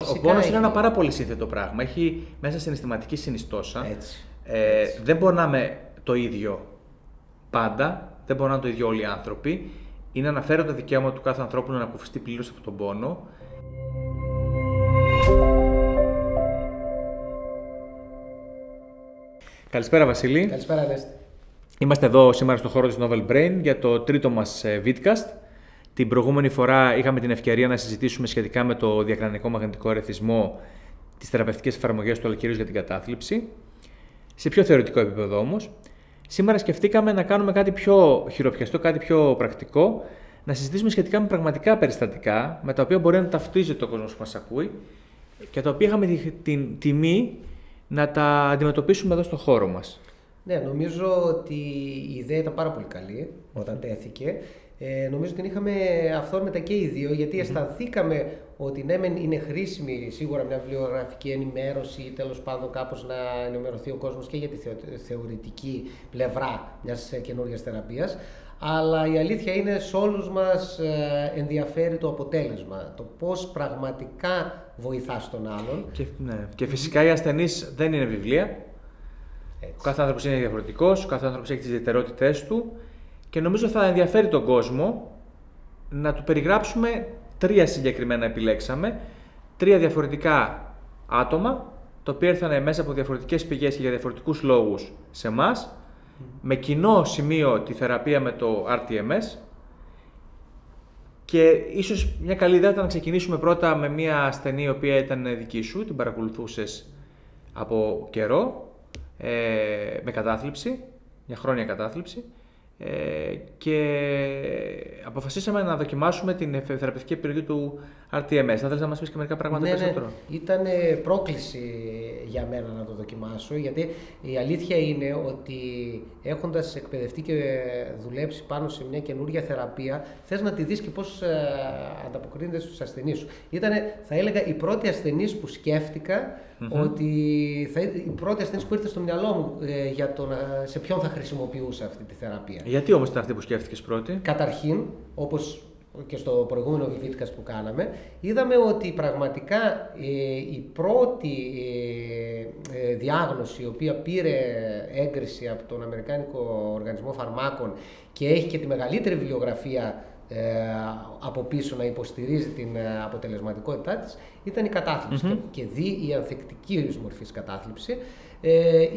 Ο πόνος είναι ένα πάρα πολύ σύνθετο πράγμα. Έχει μέσα συναισθηματική συνιστόσα. Έτσι. Δεν μπορεί να είμαι το ίδιο πάντα, δεν μπορεί να είναι το ίδιο όλοι οι άνθρωποι. Είναι αναφέρον το δικαίωμα του κάθε ανθρώπου να ανακουφιστεί πλήρως από τον πόνο. Καλησπέρα Βασίλη. Καλησπέρα Ανέστη. Είμαστε εδώ σήμερα στο χώρο της Novel Brain για το τρίτο μας vidcast. Την προηγούμενη φορά είχαμε την ευκαιρία να συζητήσουμε σχετικά με το διακρανικό μαγνητικό ερεθισμό, τις θεραπευτικές εφαρμογές του, αλλά κυρίως για την κατάθλιψη. Σε πιο θεωρητικό επίπεδο όμως. Σήμερα σκεφτήκαμε να κάνουμε κάτι πιο χειροπιαστό, κάτι πιο πρακτικό, να συζητήσουμε σχετικά με πραγματικά περιστατικά, με τα οποία μπορεί να ταυτίζεται ο κόσμος που μας ακούει και τα οποία είχαμε την τιμή να τα αντιμετωπίσουμε εδώ στο χώρο μας. Ναι, νομίζω ότι η ιδέα ήταν πάρα πολύ καλή όταν τέθηκε. Νομίζω ότι την είχαμε αυθόρμητα και οι δύο, γιατί αισθανθήκαμε ότι ναι, είναι χρήσιμη σίγουρα μια βιβλιογραφική ενημέρωση ή τέλος πάντων κάπως να ενημερωθεί ο κόσμος και για τη θεωρητική πλευρά μιας καινούργιας θεραπείας. Αλλά η αλήθεια είναι σε όλους μας ενδιαφέρει το αποτέλεσμα, το πώς πραγματικά βοηθάς τον άλλον. Και φυσικά οι ασθενείς δεν είναι βιβλία. Έτσι. Ο κάθε άνθρωπος είναι διαφορετικός, ο κάθε άνθρωπος έχει τις ιδιαιτερότητές του και νομίζω θα ενδιαφέρει τον κόσμο να του περιγράψουμε τρία συγκεκριμένα επιλέξαμε, τρία διαφορετικά άτομα, τα οποία ήρθαν μέσα από διαφορετικές πηγές και για διαφορετικούς λόγους σε εμάς, με κοινό σημείο τη θεραπεία με το RTMS και ίσως μια καλή ιδέα ήταν να ξεκινήσουμε πρώτα με μια ασθενή η οποία ήταν δική σου, την παρακολουθούσες από καιρό, με κατάθλιψη, μια χρόνια κατάθλιψη και αποφασίσαμε να δοκιμάσουμε την θεραπευτική επιλογή του RTMS. Θα θέλεις να μας πεις και μερικά πράγματα περισσότερο? Ναι. Ήταν πρόκληση για μένα να το δοκιμάσω, γιατί η αλήθεια είναι ότι έχοντας εκπαιδευτεί και δουλέψει πάνω σε μια καινούργια θεραπεία, θες να τη δεις και πώς ανταποκρίνεται στους ασθενείς σου. Ήταν, θα έλεγα, η πρώτη ασθενής που σκέφτηκα ότι η πρώτη ασθενής που ήρθε στο μυαλό μου για το σε ποιον θα χρησιμοποιούσα αυτή τη θεραπεία. Γιατί όμως ήταν αυτή που σκέφτηκες πρώτη? Καταρχήν, όπως και στο προηγούμενο vidcast που κάναμε, είδαμε ότι πραγματικά η πρώτη διάγνωση η οποία πήρε έγκριση από τον Αμερικάνικο Οργανισμό Φαρμάκων και έχει και τη μεγαλύτερη βιβλιογραφία από πίσω να υποστηρίζει την αποτελεσματικότητά της ήταν η κατάθλιψη και η ανθεκτική μορφής κατάθλιψη,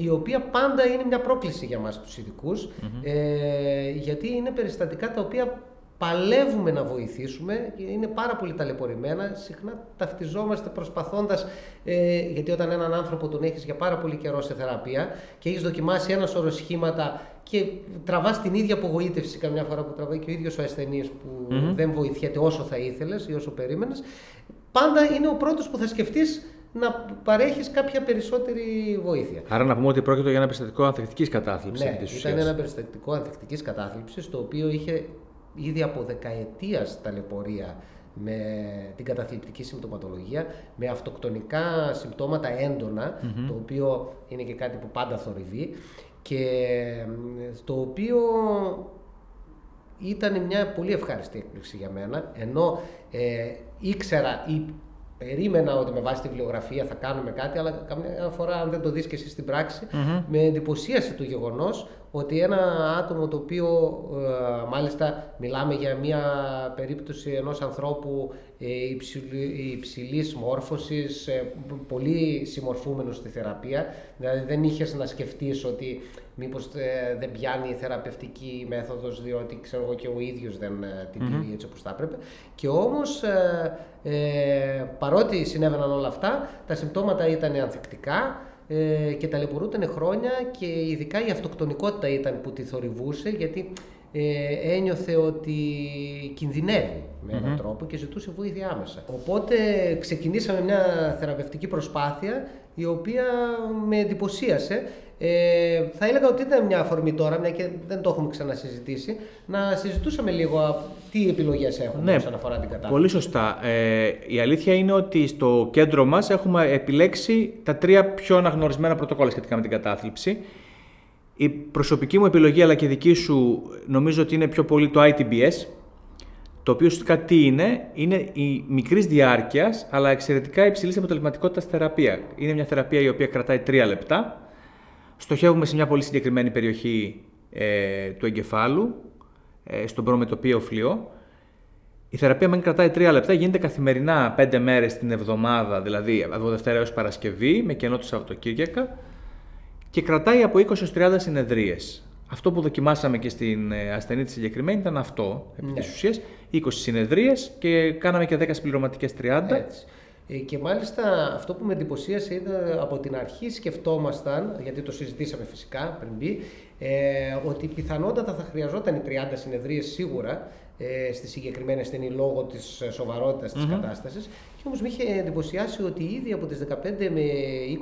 η οποία πάντα είναι μια πρόκληση για μας τους ειδικούς, γιατί είναι περιστατικά τα οποία παλεύουμε να βοηθήσουμε, είναι πάρα πολύ ταλαιπωρημένα, συχνά ταυτιζόμαστε προσπαθώντας, γιατί όταν έναν άνθρωπο τον έχεις για πάρα πολύ καιρό σε θεραπεία και έχεις δοκιμάσει ένα σωρό σχήματα και τραβάς την ίδια απογοήτευση καμιά φορά που τραβάει και ο ίδιος ο ασθενής που δεν βοηθιέται όσο θα ήθελες ή όσο περίμενες, πάντα είναι ο πρώτος που θα σκεφτείς να παρέχεις κάποια περισσότερη βοήθεια. Άρα να πούμε ότι πρόκειται για ένα περιστατικό ανθεκτικής κατάθλιψης. Ναι, ήταν ένα περιστατικό ανθεκτικής κατάθλιψης, το οποίο είχε ήδη από δεκαετίας ταλαιπωρία με την καταθλιπτική συμπτωματολογία, με αυτοκτονικά συμπτώματα έντονα, το οποίο είναι και κάτι που πάντα θορυβεί και το οποίο ήταν μια πολύ ευχάριστη έκπληξη για μένα, ενώ ήξερα ή περίμενα ότι με βάση τη βιβλιογραφία θα κάνουμε κάτι, αλλά καμιά φορά αν δεν το δεις και εσύ στην πράξη, με εντυπωσίασε το γεγονός ότι ένα άτομο το οποίο μάλιστα μιλάμε για μια περίπτωση ενός ανθρώπου υψηλής μόρφωσης, πολύ συμμορφούμενος στη θεραπεία, δηλαδή δεν είχες να σκεφτείς ότι μήπως δεν πιάνει η θεραπευτική μέθοδος διότι ξέρω εγώ και ο ίδιος δεν την τηρεί έτσι όπως θα έπρεπε, και όμως παρότι συνέβαιναν όλα αυτά, τα συμπτώματα ήταν ανθεκτικά και ταλαιπωρούταν χρόνια και ειδικά η αυτοκτονικότητα ήταν που τη θορυβούσε, γιατί ένιωθε ότι κινδυνεύει με έναν τρόπο και ζητούσε βοήθεια άμεσα. Οπότε ξεκινήσαμε μια θεραπευτική προσπάθεια η οποία με εντυπωσίασε. Θα έλεγα ότι ήταν μια αφορμή τώρα, μια και δεν το έχουμε ξανασυζητήσει, να συζητούσαμε λίγο τι επιλογές έχουμε όσον αφορά την κατάθλιψη. Πολύ σωστά. Η αλήθεια είναι ότι στο κέντρο μας έχουμε επιλέξει τα τρία πιο αναγνωρισμένα πρωτοκόλλα σχετικά με την κατάθλιψη. Η προσωπική μου επιλογή αλλά και δική σου νομίζω ότι είναι πιο πολύ το ITBS, Το οποίο ουσιαστικά τι είναι η μικρής διάρκειας, αλλά εξαιρετικά υψηλής αποτελεσματικότητας θεραπεία. Είναι μια θεραπεία η οποία κρατάει 3 λεπτά. Στοχεύουμε σε μια πολύ συγκεκριμένη περιοχή του εγκεφάλου, στον προμετωπείο φλοιό. Η θεραπεία μεν κρατάει 3 λεπτά, γίνεται καθημερινά 5 μέρες την εβδομάδα, δηλαδή από Δευτέρα έως Παρασκευή, με κενό του Σαββατοκύριακα, και κρατάει από 20 έως 30 συνεδρίες. Αυτό που δοκιμάσαμε και στην ασθενή τη συγκεκριμένη ήταν αυτό, επί της ουσίας, 20 συνεδρίες και κάναμε και 10 συμπληρωματικές 30. Έτσι. Και μάλιστα αυτό που με εντυπωσίασε ήταν από την αρχή σκεφτόμασταν, γιατί το συζητήσαμε φυσικά πριν μπει, ότι πιθανότατα θα χρειαζόταν οι 30 συνεδρίες σίγουρα στη συγκεκριμένη ασθενή λόγω της σοβαρότητας της κατάστασης. Και όμως με είχε εντυπωσιάσει ότι ήδη από τις 15 με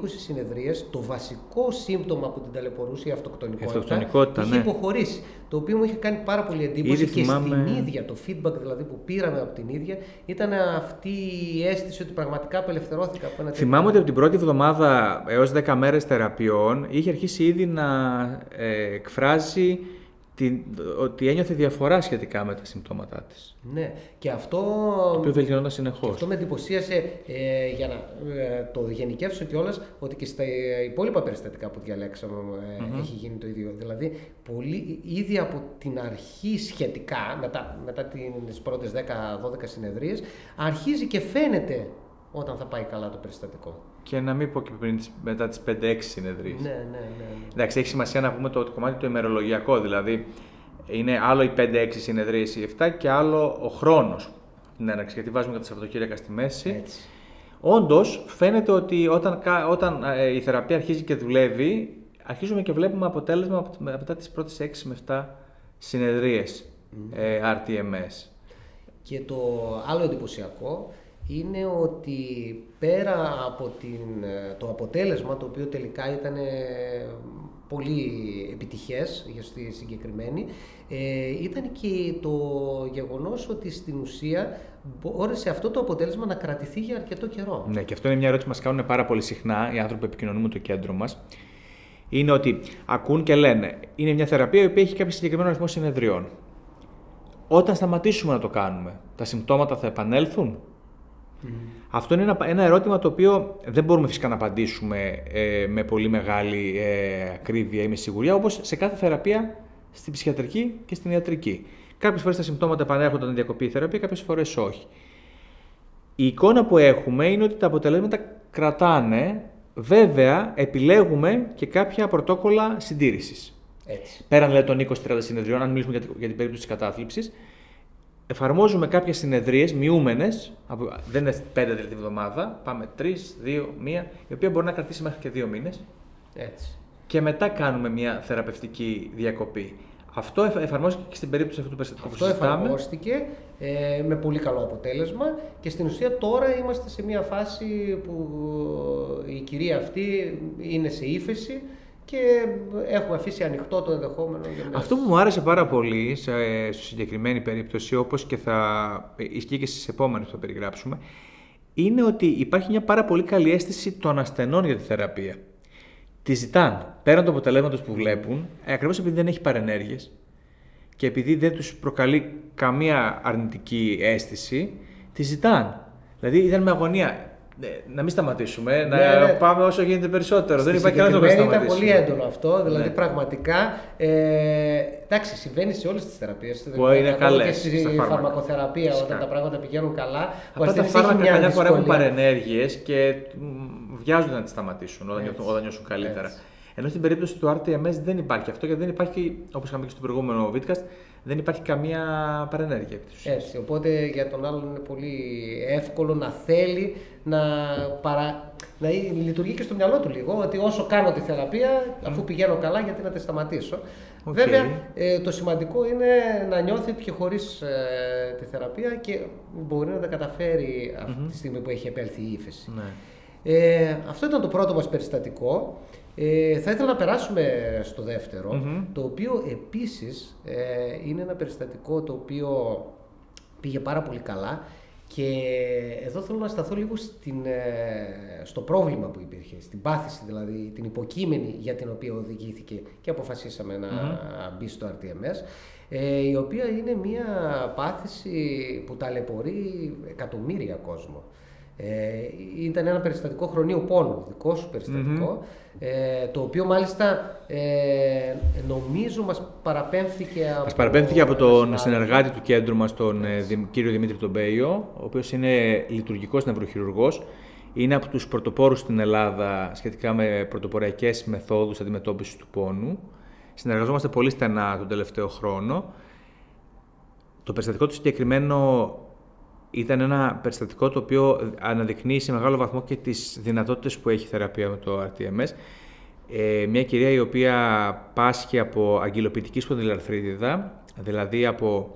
20 συνεδρίες το βασικό σύμπτωμα που την ταλαιπωρούσε, η αυτοκτονικότητα, είχε υποχωρήσει. Το οποίο μου είχε κάνει πάρα πολύ εντύπωση και στην ίδια, το feedback δηλαδή που πήραμε από την ίδια, ήταν αυτή η αίσθηση ότι πραγματικά απελευθερώθηκα από ένα τέτοιο. Θυμάμαι ότι από την πρώτη εβδομάδα έως 10 μέρες θεραπείων είχε αρχίσει ήδη να εκφράζει ότι ένιωθε διαφορά σχετικά με τα συμπτώματά της. Ναι, και αυτό. Το οποίο βελτιωνόταν συνεχώς. Αυτό με εντυπωσίασε για να το γενικεύσω κιόλας, ότι και στα υπόλοιπα περιστατικά που διαλέξαμε έχει γίνει το ίδιο. Δηλαδή, ήδη από την αρχή σχετικά, μετά τις πρώτες 10-12 συνεδρίες, αρχίζει και φαίνεται όταν θα πάει καλά το περιστατικό. Και να μην πω και πριν μετά τις 5-6 συνεδρίες. Ναι. Εντάξει, έχει σημασία να πούμε το κομμάτι το ημερολογιακό. Δηλαδή, είναι άλλο οι 5-6 συνεδρίες ή 7 και άλλο ο χρόνος την έναρξη. Γιατί βάζουμε και τα Σαββατοκύριακα στη μέση. Όντως, φαίνεται ότι όταν η θεραπεία αρχίζει και δουλεύει, αρχίζουμε και βλέπουμε αποτέλεσμα μετά τις πρώτες 6 με 7 συνεδρίες RTMS. Και το άλλο εντυπωσιακό είναι ότι πέρα από το αποτέλεσμα, το οποίο τελικά ήταν πολύ επιτυχές για στη συγκεκριμένη, ήταν και το γεγονός ότι στην ουσία μπόρεσε αυτό το αποτέλεσμα να κρατηθεί για αρκετό καιρό. Ναι, και αυτό είναι μια ερώτηση που μας κάνουν πάρα πολύ συχνά οι άνθρωποι που επικοινωνούν με το κέντρο μας. Είναι ότι ακούν και λένε, είναι μια θεραπεία η οποία έχει κάποιο συγκεκριμένο αριθμό συνεδριών. Όταν σταματήσουμε να το κάνουμε, τα συμπτώματα θα επανέλθουν? Αυτό είναι ένα ερώτημα το οποίο δεν μπορούμε φυσικά να απαντήσουμε με πολύ μεγάλη ακρίβεια ή με σιγουριά, όπως σε κάθε θεραπεία στην ψυχιατρική και στην ιατρική. Κάποιες φορές τα συμπτώματα επανέρχονται όταν διακοπεί η θεραπεία, κάποιες φορές όχι. Η εικόνα που έχουμε είναι ότι τα αποτελέσματα κρατάνε, βέβαια επιλέγουμε και κάποια πρωτόκολλα συντήρησης. Πέραν δηλαδή των 20-30 συνεδριών, αν μιλήσουμε για την περίπτωση της κατάθλιψης, εφαρμόζουμε κάποιες συνεδρίες μειούμενες, δεν είναι 5 δηλαδή τη βδομάδα, πάμε 3, 2, 1, η οποία μπορεί να κρατήσει μέχρι και 2 μήνες. Και μετά κάνουμε μια θεραπευτική διακοπή. Αυτό εφαρμόστηκε και στην περίπτωση αυτού του περιστατικού που συζητάμε. Αυτό εφαρμόστηκε με πολύ καλό αποτέλεσμα και στην ουσία τώρα είμαστε σε μια φάση που η κυρία αυτή είναι σε ύφεση και έχουμε αφήσει ανοιχτό το ενδεχόμενο. Αυτό που μου άρεσε πάρα πολύ στη συγκεκριμένη περίπτωση, όπως και θα ισχύει και στις επόμενες που θα περιγράψουμε, είναι ότι υπάρχει μια πάρα πολύ καλή αίσθηση των ασθενών για τη θεραπεία. Τη ζητάνε πέραν του αποτελέσματος που βλέπουν, ακριβώς επειδή δεν έχει παρενέργειες και επειδή δεν τους προκαλεί καμία αρνητική αίσθηση, τη ζητάνε. Δηλαδή ήταν με αγωνία. Να μην σταματήσουμε, να πάμε όσο γίνεται περισσότερο. Δεν υπάρχει κανένα λόγο να σταματήσουμε. Ήταν πολύ έντονο αυτό, δηλαδή πραγματικά. Εντάξει, συμβαίνει σε όλες τις θεραπείες. Είναι καλές. Και στη φαρμακοθεραπεία, όταν τα πράγματα πηγαίνουν καλά. Αυτά τα φάρμακα καμιά φορά έχουν παρενέργειες και βιάζονται να τις σταματήσουν όταν νιώσουν καλύτερα. Ενώ στην περίπτωση του RTMS δεν υπάρχει αυτό, γιατί δεν υπάρχει, όπως είχαμε και στο προηγούμενο vidcast, δεν υπάρχει καμία παρενέργεια. Έτσι, οπότε για τον άλλον είναι πολύ εύκολο να θέλει να λειτουργεί και στο μυαλό του λίγο, ότι όσο κάνω τη θεραπεία, αφού πηγαίνω καλά, γιατί να τη σταματήσω. Βέβαια, το σημαντικό είναι να νιώθει ότι και χωρίς τη θεραπεία και μπορεί να τα καταφέρει αυτή τη στιγμή που έχει επέλθει η ύφεση. Αυτό ήταν το πρώτο μας περιστατικό. Θα ήθελα να περάσουμε στο δεύτερο, το οποίο επίσης είναι ένα περιστατικό το οποίο πήγε πάρα πολύ καλά Και εδώ θέλω να σταθώ λίγο στο πρόβλημα που υπήρχε, στην πάθηση δηλαδή, την υποκείμενη για την οποία οδηγήθηκε και αποφασίσαμε να μπει στο RTMS, η οποία είναι μια πάθηση που ταλαιπωρεί εκατομμύρια κόσμο. Ήταν ένα περιστατικό χρονίου πόνου, δικό σου περιστατικό, το οποίο μάλιστα νομίζω μας παραπέμφθηκε από τον συνεργάτη του κέντρου μας, τον κύριο Δημήτρη τον Μπέιο, ο οποίος είναι λειτουργικός νευροχειρουργός. Είναι από τους πρωτοπόρους στην Ελλάδα σχετικά με πρωτοποριακές μεθόδους αντιμετώπισης του πόνου. Συνεργαζόμαστε πολύ στενά τον τελευταίο χρόνο. Το περιστατικό του συγκεκριμένο ήταν ένα περιστατικό το οποίο αναδεικνύει σε μεγάλο βαθμό και τις δυνατότητες που έχει η θεραπεία με το RTMS. Μια κυρία η οποία πάσχει από αγκυλοποιητική σπονδυλαρθρίτιδα, δηλαδή από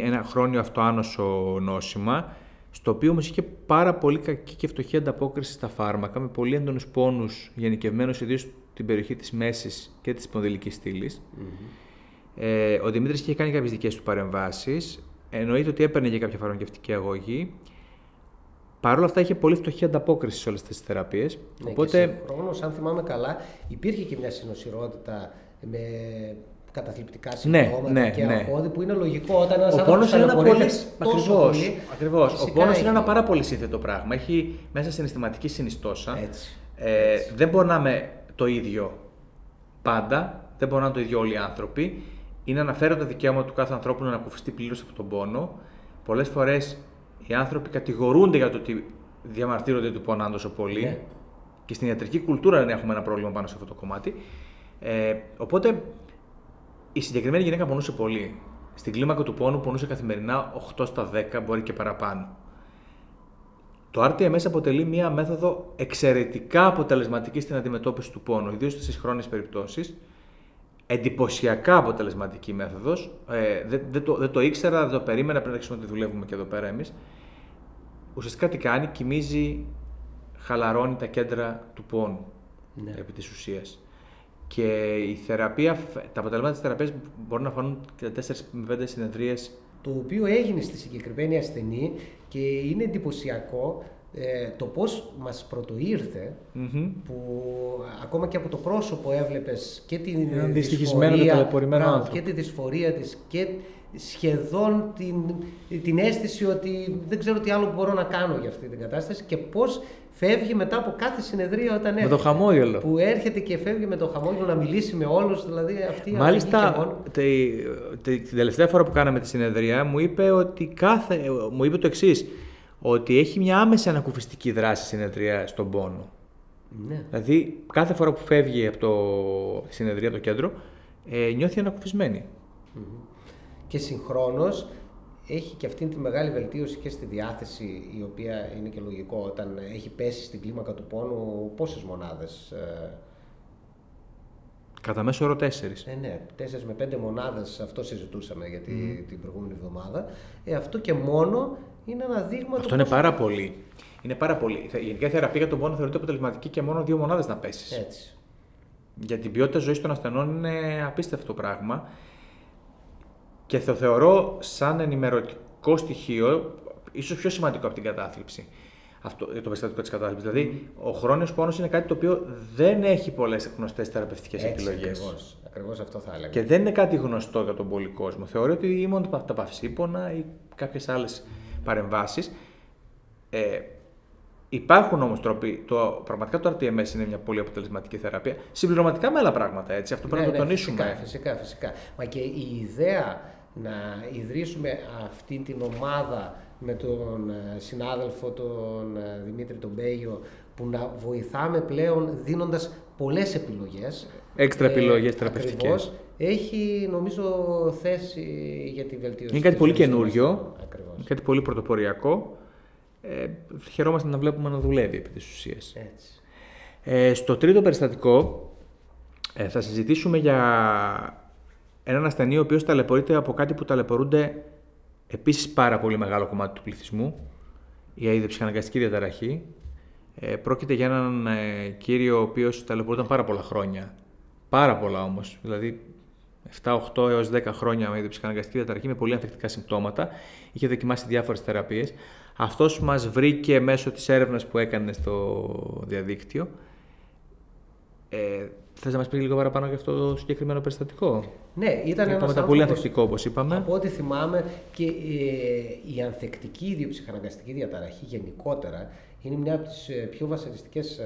ένα χρόνιο αυτοάνωσο νόσημα, στο οποίο όμως είχε πάρα πολύ κακή και φτωχή ανταπόκριση στα φάρμακα, με πολύ έντονους πόνους γενικευμένους ιδίως στην περιοχή της μέσης και της σπονδυλικής στήλης. Ο Δημήτρης είχε κάνει κάποιες δικές του παρεμβάσεις. Εννοείται ότι έπαιρνε και κάποια φαρμακευτική αγωγή. Παρ' όλα αυτά είχε πολύ φτωχή ανταπόκριση σε όλες τις θεραπείες. Ναι, οπότε... και συγχρόνως, αν θυμάμαι καλά, υπήρχε και μια συνοσυρότητα με καταθλιπτικά συμπτώματα και αγχώδη, που είναι λογικό όταν ένας άνθρωπος ταλαιπωρείται τόσο πολύ. Ακριβώς. Ο πόνος είναι ένα πάρα πολύ σύνθετο πράγμα. Έχει μέσα συναισθηματική συνιστόσα. Έτσι. Δεν μπορεί να είμαι το ίδιο πάντα. Δεν μπορεί να είναι το ίδιο όλοι οι άνθρωποι. Είναι αναφέροντα δικαίωμα του κάθε ανθρώπου να ανακουφιστεί πλήρως από τον πόνο. Πολλές φορές οι άνθρωποι κατηγορούνται για το ότι διαμαρτύρονται του πονάνε τόσο πολύ. Ναι. Και στην ιατρική κουλτούρα δεν έχουμε ένα πρόβλημα πάνω σε αυτό το κομμάτι. Οπότε η συγκεκριμένη γυναίκα πονούσε πολύ. Στην κλίμακα του πόνου πονούσε καθημερινά 8 στα 10, μπορεί και παραπάνω. Το RTMS αποτελεί μία μέθοδο εξαιρετικά αποτελεσματική στην αντιμετώπιση του πόνου, ιδίως στις χρόνιες περιπτώσεις. Εντυπωσιακά αποτελεσματική μέθοδος. Δεν το ήξερα, δεν το περίμενα πριν αρχίσουμε να τη δουλεύουμε και εδώ πέρα εμείς. Ουσιαστικά τι κάνει, κοιμίζει, χαλαρώνει τα κέντρα του πόνου, ναι, επί της ουσίας. Και η θεραπεία, τα αποτελέσματα της θεραπείας μπορούν να φανούν και 4 με 5 συνεδρίες. Το οποίο έγινε στη συγκεκριμένη ασθενή και είναι εντυπωσιακό το πώς μας πρωτοήρθε, που ακόμα και από το πρόσωπο έβλεπες και την δυσφορία, και τη δυσφορία της και σχεδόν την αίσθηση ότι δεν ξέρω τι άλλο μπορώ να κάνω για αυτή την κατάσταση, και πώς φεύγει μετά από κάθε συνεδρία όταν έρχεται. Με το χαμόγελο. Που έρχεται και φεύγει με το χαμόγελο να μιλήσει με όλους, δηλαδή αυτή η μάλιστα, την τελευταία φορά που κάναμε τη συνεδρία μου είπε το εξής, ότι έχει μια άμεση ανακουφιστική δράση συνεδρία στον πόνο. Ναι. Δηλαδή, κάθε φορά που φεύγει από τη συνεδρία, το κέντρο, νιώθει ανακουφισμένη. Και συγχρόνως έχει και αυτή τη μεγάλη βελτίωση και στη διάθεση, η οποία είναι και λογικό όταν έχει πέσει στην κλίμακα του πόνου. Πόσες μονάδες? Κατά μέσο όρο 4. Ναι, 4 με 5 μονάδες, αυτό συζητούσαμε για την προηγούμενη εβδομάδα. Αυτό και μόνο είναι ένα δείγμα. Αυτό είναι πάρα πολύ. Είναι πάρα πολύ. Γενικά η θεραπεία για τον πόνο θεωρείται αποτελεσματική και μόνο 2 μονάδες να πέσεις. Έτσι. Για την ποιότητα ζωής των ασθενών είναι απίστευτο πράγμα. Και το θεωρώ σαν ενημερωτικό στοιχείο, ίσως πιο σημαντικό από την κατάθλιψη. Αυτό, το περιστατικό της κατάθλιψης. Δηλαδή, ο χρόνιος πόνος είναι κάτι το οποίο δεν έχει πολλές γνωστές θεραπευτικές επιλογές. Ακριβώς αυτό θα έλεγα. Και δεν είναι κάτι γνωστό για τον πολύ κόσμο. Θεωρώ ότι ή μόνο τα παυσίπονα ή κάποιες άλλες παρεμβάσεις. Υπάρχουν όμως τρόποι. Πραγματικά το RTMS είναι μια πολύ αποτελεσματική θεραπεία. Συμπληρωματικά με άλλα πράγματα, έτσι. Αυτό πρέπει να το τονίσουμε. Φυσικά. Μα και η ιδέα να ιδρύσουμε αυτή την ομάδα με τον συνάδελφο τον Δημήτρη τον Μπέιο, που να βοηθάμε πλέον δίνοντας πολλές επιλογές. Έξτρα επιλογές θεραπευτικές. Έχει νομίζω θέση για τη βελτίωση. Είναι κάτι πολύ καινούριο, κάτι πολύ πρωτοποριακό. Χαιρόμαστε να βλέπουμε να δουλεύει επί της ουσίας. Στο τρίτο περιστατικό θα συζητήσουμε για έναν ασθενή ο οποίος ταλαιπωρείται από κάτι που ταλαιπωρούνται επίσης πάρα πολύ μεγάλο κομμάτι του πληθυσμού, η αηδεψυχαναγκαστική διαταραχή. Πρόκειται για έναν κύριο ο οποίος ταλαιπωρούνταν πάρα πολλά χρόνια. Πάρα πολλά όμως. Δηλαδή 7-8 έως 10 χρόνια με ιδιοψυχαναγκαστική διαταραχή με πολύ ανθεκτικά συμπτώματα. Είχε δοκιμάσει διάφορες θεραπείες. Αυτός μας βρήκε μέσω της έρευνας που έκανε στο διαδίκτυο. Θες να μας πει λίγο παραπάνω για αυτό το συγκεκριμένο περιστατικό? Ναι, ήταν ένας άνθρωπος πολύ ανθεκτικό, όπως είπαμε. Από ό,τι θυμάμαι, και η ανθεκτική ιδιοψυχαναγκαστική διαταραχή γενικότερα είναι μια από τις πιο βασανιστικές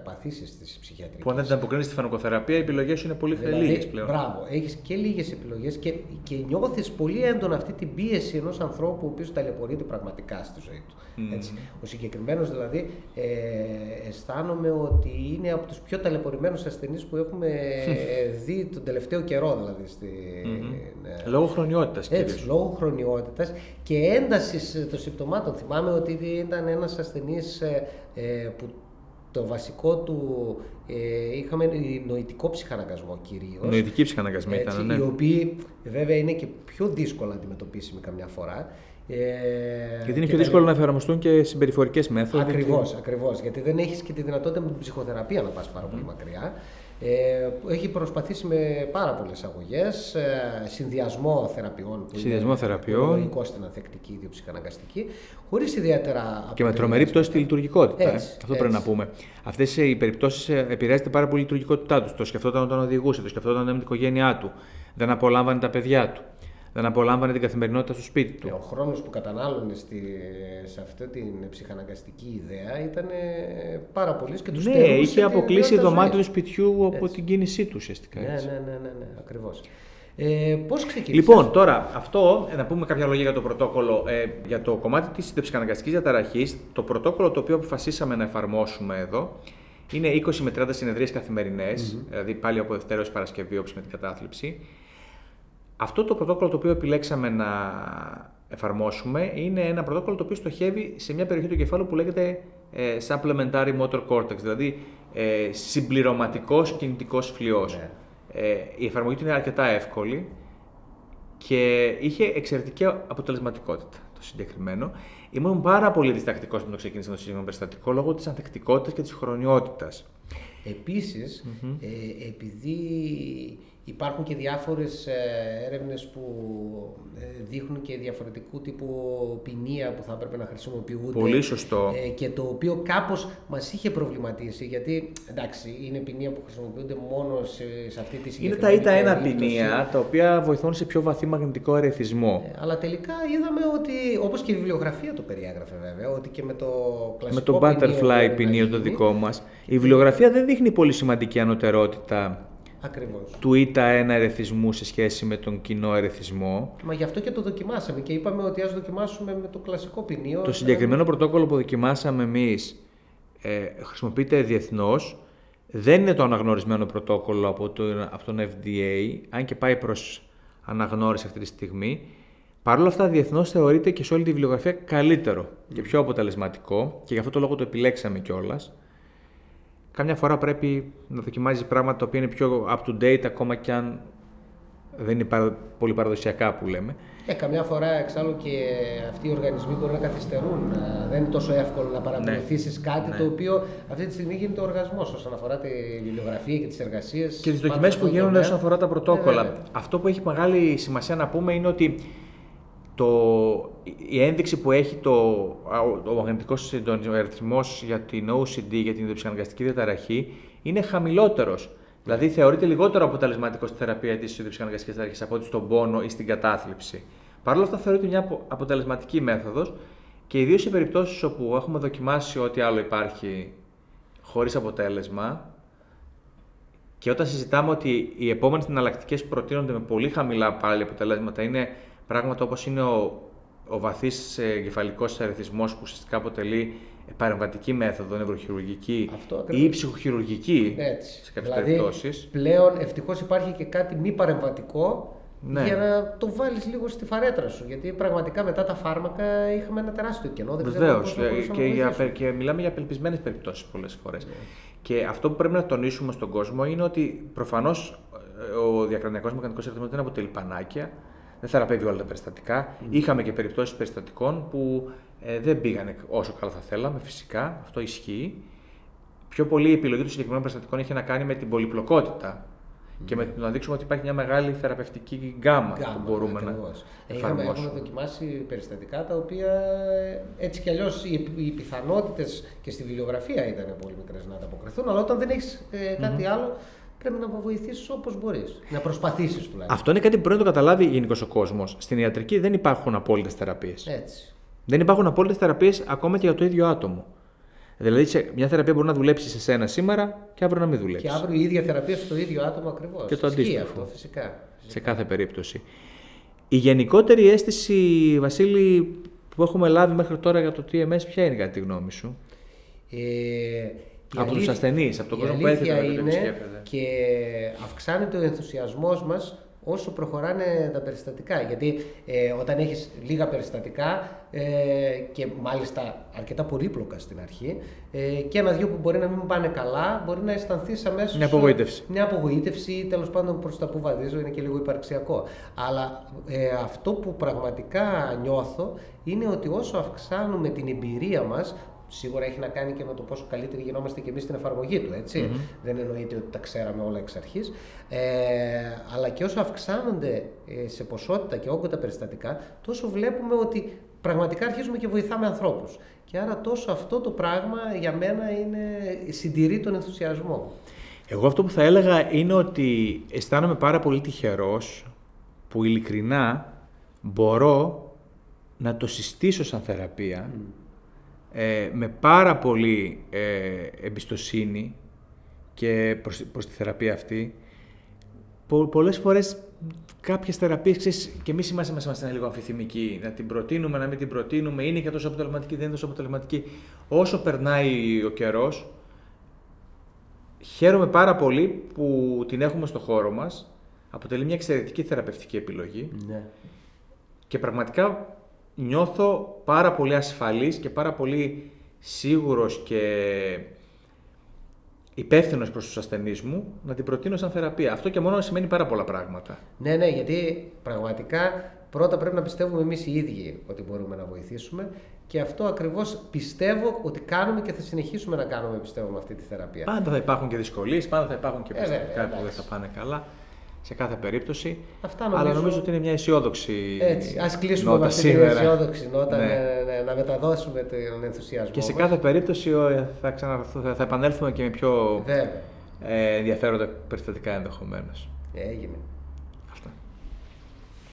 παθήσεις της ψυχιατρικής. Που αν δεν ανταποκρίνεις στη φαρμακοθεραπεία, οι επιλογές είναι πολύ λίγες πλέον. Μπράβο, έχεις και λίγες επιλογές και νιώθεις πολύ έντονα αυτή την πίεση ενός ανθρώπου ο οποίος ταλαιπωρείται πραγματικά στη ζωή του. Έτσι. Ο συγκεκριμένος δηλαδή αισθάνομαι ότι είναι από τους πιο ταλαιπωρημένους ασθενείς που έχουμε δει τον τελευταίο καιρό. Δηλαδή, Λόγω χρονιότητας. Έτσι, λόγω χρονιότητας και έντασης των συμπτωμάτων. Θυμάμαι ότι ήταν ένας ασθενής που το βασικό του είχαμε νοητικό ψυχαναγκασμό κυρίως. Νοητική ψυχαναγκασμή ήταν, ναι. Οι οποίοι βέβαια είναι και πιο δύσκολα αντιμετωπίσιμοι καμιά φορά. Γιατί είναι πιο δύσκολο να εφαρμοστούν και συμπεριφορικές μέθοδοι. Ακριβώς. Γιατί δεν έχεις και τη δυνατότητα με την ψυχοθεραπεία να πας πάρα πολύ μακριά. Έχει προσπαθήσει με πάρα πολλές αγωγές, συνδυασμό θεραπείων. Συνδυασμό θεραπείων. Λογικό στην ανθεκτική ιδιοψυχαναγκαστική, χωρίς ιδιαίτερα. Και με τρομερή πτώση στη λειτουργικότητα. Αυτό πρέπει να πούμε. Αυτές οι περιπτώσεις επηρεάζεται πάρα πολύ η λειτουργικότητά του. Το σκεφτόταν όταν οδηγούσε, το σκεφτόταν με την οικογένειά του. Δεν απολάμβανε τα παιδιά του. Δεν απολάμβανε την καθημερινότητα στο σπίτι του. Ο χρόνος που κατανάλωνε σε αυτή την ψυχαναγκαστική ιδέα ήταν πάρα πολύ και του στερούσε. Ναι, είχε αποκλείσει δωμάτιο του σπιτιού από την κίνησή του ουσιαστικά. Ναι, ακριβώς. Πώς ξεκίνησε? Λοιπόν, τώρα αυτό, να πούμε κάποια λόγια για το πρωτόκολλο. Για το κομμάτι της ψυχαναγκαστικής διαταραχής, το πρωτόκολλο το οποίο αποφασίσαμε να εφαρμόσουμε εδώ είναι 20 με 30 συνεδρίες καθημερινές, δηλαδή πάλι από Δευτέρα έως Παρασκευή, όπως με την κατάθλιψη. Αυτό το πρωτόκολλο το οποίο επιλέξαμε να εφαρμόσουμε είναι ένα πρωτόκολλο το οποίο στοχεύει σε μια περιοχή του κεφάλου που λέγεται supplementary motor cortex, δηλαδή συμπληρωματικός κινητικός φλοιός. Ναι. Η εφαρμογή του είναι αρκετά εύκολη και είχε εξαιρετική αποτελεσματικότητα το συγκεκριμένο. Ήμουν πάρα πολύ διστακτικός όταν το ξεκίνησα το συγκεκριμένο περιστατικό λόγω της ανθεκτικότητας και της χρονιότητας. Επίσης, επειδή υπάρχουν και διάφορες έρευνες που δείχνουν και διαφορετικού τύπου ποινία που θα έπρεπε να χρησιμοποιούνται. Πολύ σωστό. Και το οποίο κάπως μας είχε προβληματίσει, γιατί εντάξει, είναι ποινία που χρησιμοποιούνται μόνο σε αυτή τη συγκεκριμένη Είναι τα ΙΤΑ 1 ποινία, τα οποία βοηθούν σε πιο βαθύ μαγνητικό ερεθισμό. Αλλά τελικά είδαμε ότι, όπως και η βιβλιογραφία το περιέγραφε βέβαια, ότι και με το κλασικό με το butterfly ποινίο το δικό μας, η βιβλιογραφία δεν δείχνει πολύ σημαντική ανωτερότητα. Ακριβώς. Του ΙΤΑ 1 ερεθισμού σε σχέση με τον κοινό ερεθισμό. Μα γι' αυτό και το δοκιμάσαμε και είπαμε ότι ας δοκιμάσουμε με το κλασικό ποινίο. Το συγκεκριμένο πρωτόκολλο που δοκιμάσαμε εμείς χρησιμοποιείται διεθνώς. Δεν είναι το αναγνωρισμένο πρωτόκολλο από τον FDA, αν και πάει προς αναγνώριση αυτή τη στιγμή. Παρ' όλα αυτά, διεθνώς θεωρείται και σε όλη τη βιβλιογραφία καλύτερο και πιο αποτελεσματικό και γι' αυτό το λόγο το επιλέξαμε κιόλας. Κάμια φορά πρέπει να δοκιμάζεις πράγματα τα οποία είναι πιο up-to-date, ακόμα κι αν δεν είναι πολύ παραδοσιακά που λέμε. Καμιά φορά εξάλλου και αυτοί οι οργανισμοί μπορεί να καθυστερούν. Δεν είναι τόσο εύκολο να παρακολουθήσεις κάτι το οποίο αυτή τη στιγμή γίνεται οργασμός όσον αφορά τη βιβλιογραφία και τις εργασίες. Και τις δοκιμές που γίνονται όσον αφορά τα πρωτόκολλα. Αυτό που έχει μεγάλη σημασία να πούμε είναι ότι η ένδειξη που έχει ο μαγνητικός ερεθισμός για την OCD, για την ιδιοψυχαναγκαστική διαταραχή, είναι χαμηλότερος. Δηλαδή θεωρείται λιγότερο αποτελεσματικό στη θεραπεία της ιδιοψυχαναγκαστικής διαταραχής από ότι στον πόνο ή στην κατάθλιψη. Παρ' όλα αυτά θεωρείται μια αποτελεσματική μέθοδος και ιδίως σε περιπτώσεις όπου έχουμε δοκιμάσει ό,τι άλλο υπάρχει χωρίς αποτέλεσμα και όταν συζητάμε ότι οι επόμενες εναλλακτικές που προτείνονται με πολύ χαμηλά πάλι αποτελέσματα είναι πράγματα όπως είναι ο βαθύς εγκεφαλικός ερεθισμός που ουσιαστικά αποτελεί παρεμβατική μέθοδο, νευροχειρουργική ή ψυχοχειρουργική σε κάποιες περιπτώσεις. Πλέον ευτυχώς υπάρχει και κάτι μη παρεμβατικό για να το βάλεις λίγο στη φαρέτρα σου. Γιατί πραγματικά μετά τα φάρμακα είχαμε ένα τεράστιο κενό. Βεβαίως. Και μιλάμε για απελπισμένες περιπτώσεις πολλές φορές. Και αυτό που πρέπει να τονίσουμε στον κόσμο είναι ότι προφανώς ο διακρανιακός μηχανικός ερεθισμός δεν αποτελεί πανάκια. Δεν θεραπεύει όλα τα περιστατικά. Είχαμε και περιπτώσεις περιστατικών που δεν πήγανε όσο καλά θα θέλαμε, φυσικά, αυτό ισχύει. Πιο πολύ η επιλογή των συγκεκριμένων περιστατικών είχε να κάνει με την πολυπλοκότητα Και να δείξουμε ότι υπάρχει μια μεγάλη θεραπευτική γκάμα που μπορούμε να εφαρμόσουμε. Έχουμε δοκιμάσει περιστατικά τα οποία έτσι κι αλλιώς οι πιθανότητες και στη βιβλιογραφία ήταν πολύ μικρές να ανταποκριθούν, αλλά όταν δεν έχεις κάτι άλλο, πρέπει να βοηθήσεις όπως μπορείς. Να προσπαθήσεις τουλάχιστον. Αυτό είναι κάτι που πρέπει να το καταλάβει γενικώς ο κόσμος. Στην ιατρική δεν υπάρχουν απόλυτες θεραπείες. Έτσι. Δεν υπάρχουν απόλυτες θεραπείες ακόμα και για το ίδιο άτομο. Δηλαδή, μια θεραπεία μπορεί να δουλέψει σε σένα σήμερα και αύριο να μην δουλέψει. Και αύριο η ίδια θεραπεία στο ίδιο άτομο ακριβώς. Και το αντίστοιχο. Αυτό, φυσικά. Σε κάθε περίπτωση. Η γενικότερη αίσθηση, Βασίλη, που έχουμε λάβει μέχρι τώρα για το TMS, ποια είναι κατά τη γνώμη σου? Από τους ασθενείς, από τον κόσμο που έρχεται να το σκέφτεται. Και αυξάνεται ο ενθουσιασμός μας όσο προχωράνε τα περιστατικά. Γιατί όταν έχεις λίγα περιστατικά και μάλιστα αρκετά πολύπλοκα στην αρχή και ένα-δυο που μπορεί να μην πάνε καλά, μπορεί να αισθανθείς αμέσως μια απογοήτευση ή τέλος πάντων προς τα που βαδίζω, είναι και λίγο υπαρξιακό. Αλλά αυτό που πραγματικά νιώθω είναι ότι όσο αυξάνουμε την εμπειρία μας, σίγουρα έχει να κάνει και με το πόσο καλύτεροι γινόμαστε και εμείς στην εφαρμογή του, έτσι. Δεν εννοείται ότι τα ξέραμε όλα εξ αρχής. Αλλά και όσο αυξάνονται σε ποσότητα και όγκο τα περιστατικά, τόσο βλέπουμε ότι πραγματικά αρχίζουμε και βοηθάμε ανθρώπους. Και άρα τόσο αυτό το πράγμα για μένα συντηρεί τον ενθουσιασμό. Εγώ αυτό που θα έλεγα είναι ότι αισθάνομαι πάρα πολύ τυχερός που ειλικρινά μπορώ να το συστήσω σαν θεραπεία με πάρα πολύ εμπιστοσύνη και προς τη θεραπεία αυτή. Πολλές φορές κάποιες θεραπείες, ξέρεις, και εμείς είμαστε λίγο αμφιθυμικοί, να την προτείνουμε, να μην την προτείνουμε, είναι και τόσο αποτελεσματική, δεν είναι τόσο αποτελεσματική. Όσο περνάει ο καιρός, χαίρομαι πάρα πολύ που την έχουμε στο χώρο μας, αποτελεί μια εξαιρετική θεραπευτική επιλογή και πραγματικά νιώθω πάρα πολύ ασφαλής και πάρα πολύ σίγουρος και υπεύθυνος προς τους ασθενείς μου να την προτείνω σαν θεραπεία. Αυτό και μόνο σημαίνει πάρα πολλά πράγματα. Ναι, γιατί πραγματικά πρώτα πρέπει να πιστεύουμε εμείς οι ίδιοι ότι μπορούμε να βοηθήσουμε και αυτό ακριβώς πιστεύω ότι κάνουμε και θα συνεχίσουμε να κάνουμε, πιστεύω, με αυτή τη θεραπεία. Πάντα θα υπάρχουν και δυσκολίες, πάντα θα υπάρχουν και περιστατικά που δεν θα πάνε καλά. Σε κάθε περίπτωση. Αλλά νομίζω ότι είναι μια αισιόδοξη νότα. Έτσι, ας κλείσουμε με αυτή την αισιόδοξη νότα, να μεταδώσουμε τον ενθουσιασμό. Και σε κάθε περίπτωση θα επανέλθουμε και με πιο ενδιαφέροντα περιστατικά ενδεχομένως. Έγινε.